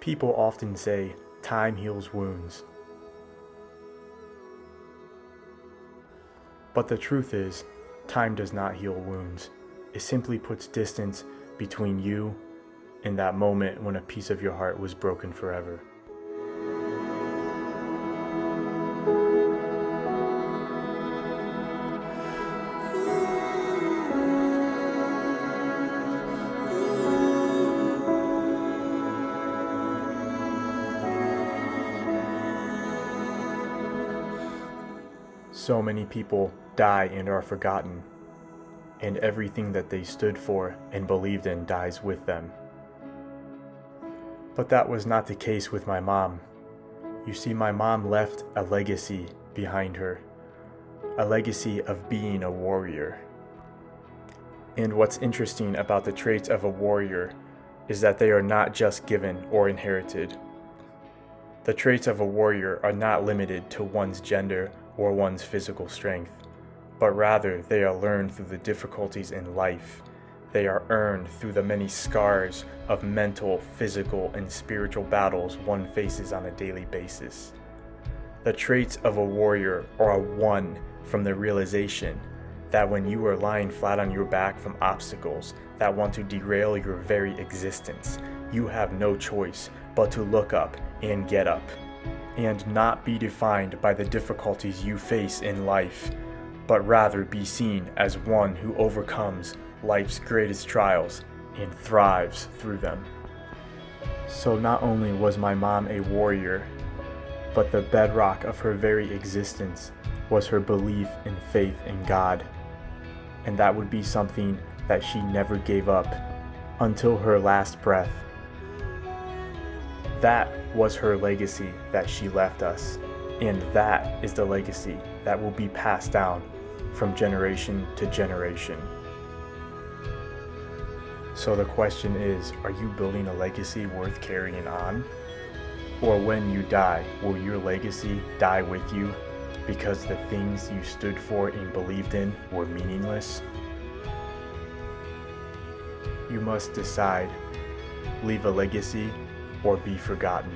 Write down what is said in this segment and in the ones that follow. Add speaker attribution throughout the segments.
Speaker 1: People often say time heals wounds. But the truth is, time does not heal wounds. It simply puts distance between you and that moment when a piece of your heart was broken forever. So many people die and are forgotten, and everything that they stood for and believed in dies with them. But that was not the case with my mom. You see, my mom left a legacy behind her, a legacy of being a warrior. And what's interesting about the traits of a warrior is that they are not just given or inherited. The traits of a warrior are not limited to one's gender or one's physical strength, but rather they are learned through the difficulties in life. They are earned through the many scars of mental, physical, and spiritual battles one faces on a daily basis. The traits of a warrior are won from the realization that when you are lying flat on your back from obstacles that want to derail your very existence, you have no choice but to look up and get up, and not be defined by the difficulties you face in life, but rather be seen as one who overcomes life's greatest trials and thrives through them. So not only was my mom a warrior, but the bedrock of her very existence was her belief and faith in God. And that would be something that she never gave up until her last breath. That was her legacy that she left us, and that is the legacy that will be passed down from generation to generation. So the question is, are you building a legacy worth carrying on? Or when you die, will your legacy die with you because the things you stood for and believed in were meaningless? You must decide, leave a legacy or be forgotten.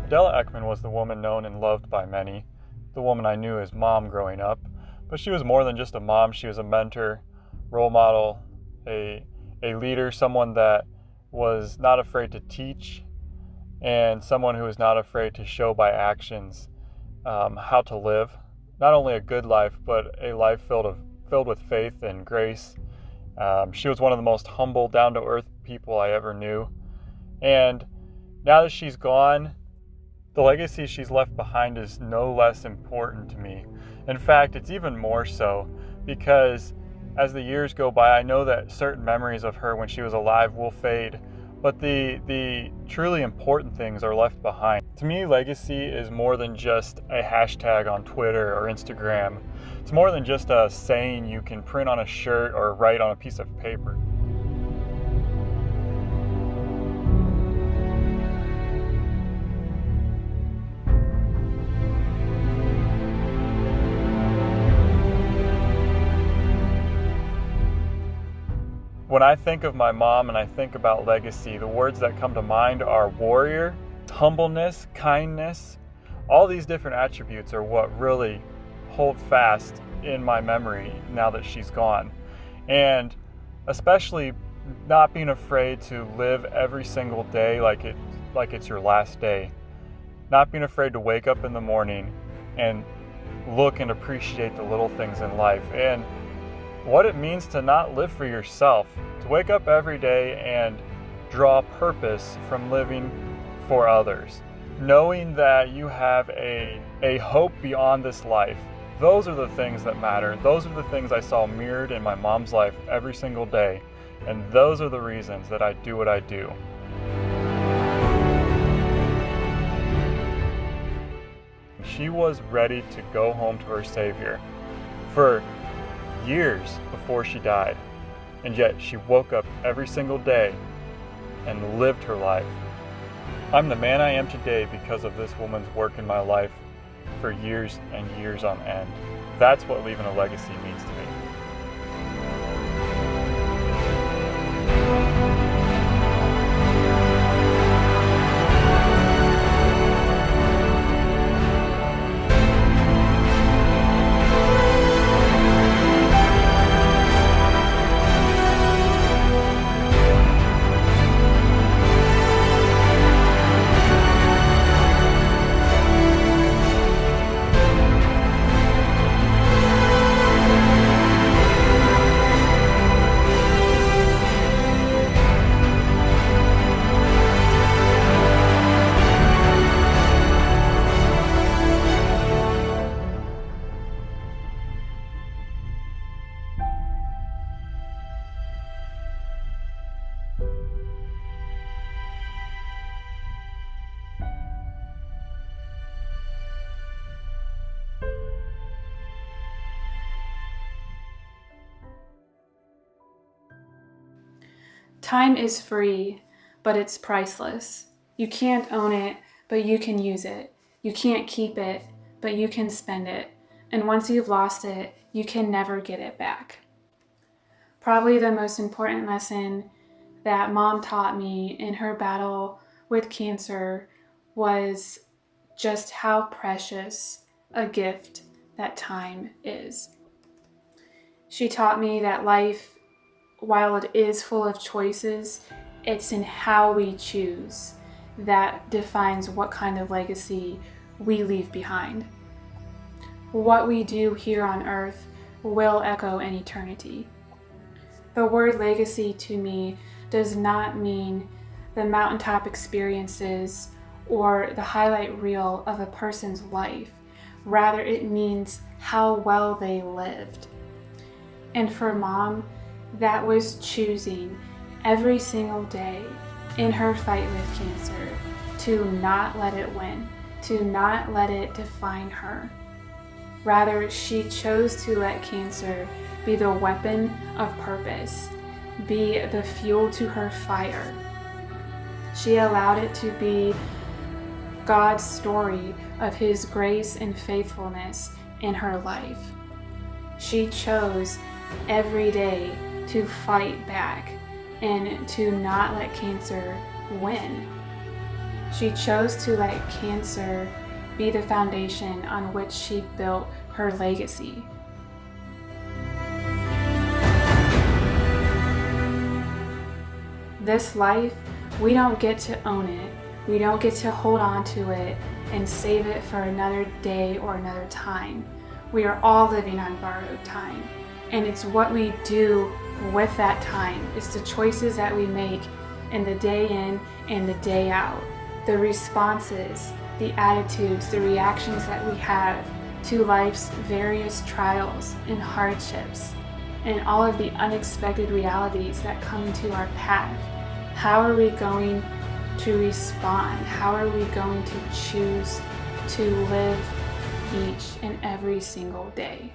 Speaker 2: Adela Ekman was the woman known and loved by many, the woman I knew as Mom growing up, but she was more than just a mom. She was a mentor, role model, a leader, someone that was not afraid to teach, and someone who was not afraid to show by actions how to live, not only a good life, but a life filled with faith and grace. She was one of the most humble, down-to-earth people I ever knew. And now that she's gone, the legacy she's left behind is no less important to me. In fact, it's even more so, because as the years go by, I know that certain memories of her when she was alive will fade, but the truly important things are left behind. To me, legacy is more than just a hashtag on Twitter or Instagram. It's more than just a saying you can print on a shirt or write on a piece of paper. When I think of my mom and I think about legacy, the words that come to mind are warrior, humbleness, kindness. All these different attributes are what really hold fast in my memory now that she's gone. And especially not being afraid to live every single day like it's your last day. Not being afraid to wake up in the morning and look and appreciate the little things in life, and what it means to not live for yourself, to wake up every day and draw purpose from living for others, knowing that you have a hope beyond this life. Those are the things that matter. Those are the things I saw mirrored in my mom's life every single day, and those are the reasons that I do what I do. She was ready to go home to her Savior for years before she died, and yet she woke up every single day and lived her life. I'm the man I am today because of this woman's work in my life for years and years on end. That's what leaving a legacy means to me.
Speaker 3: Time is free, but it's priceless. You can't own it, but you can use it. You can't keep it, but you can spend it. And once you've lost it, you can never get it back. Probably the most important lesson that Mom taught me in her battle with cancer was just how precious a gift that time is. She taught me that life, while it is full of choices, it's in how we choose that defines what kind of legacy we leave behind. What we do here on earth will echo in eternity. The word legacy to me does not mean the mountaintop experiences or the highlight reel of a person's life. Rather, it means how well they lived. And for Mom, that was choosing every single day in her fight with cancer to not let it win, to not let it define her. Rather, she chose to let cancer be the weapon of purpose, be the fuel to her fire. She allowed it to be God's story of His grace and faithfulness in her life. She chose every day to fight back and to not let cancer win. She chose to let cancer be the foundation on which she built her legacy. This life, we don't get to own it. We don't get to hold on to it and save it for another day or another time. We are all living on borrowed time. And it's what we do with that time. It's the choices that we make in the day in and the day out. The responses, the attitudes, the reactions that we have to life's various trials and hardships, and all of the unexpected realities that come into our path. How are we going to respond? How are we going to choose to live each and every single day?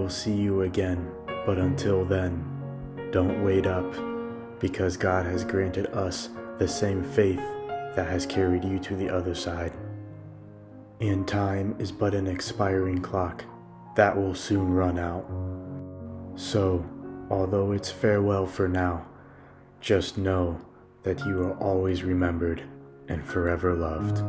Speaker 1: will see you again, but until then, don't wait up, because God has granted us the same faith that has carried you to the other side. And time is but an expiring clock that will soon run out. So, although it's farewell for now, just know that you are always remembered and forever loved.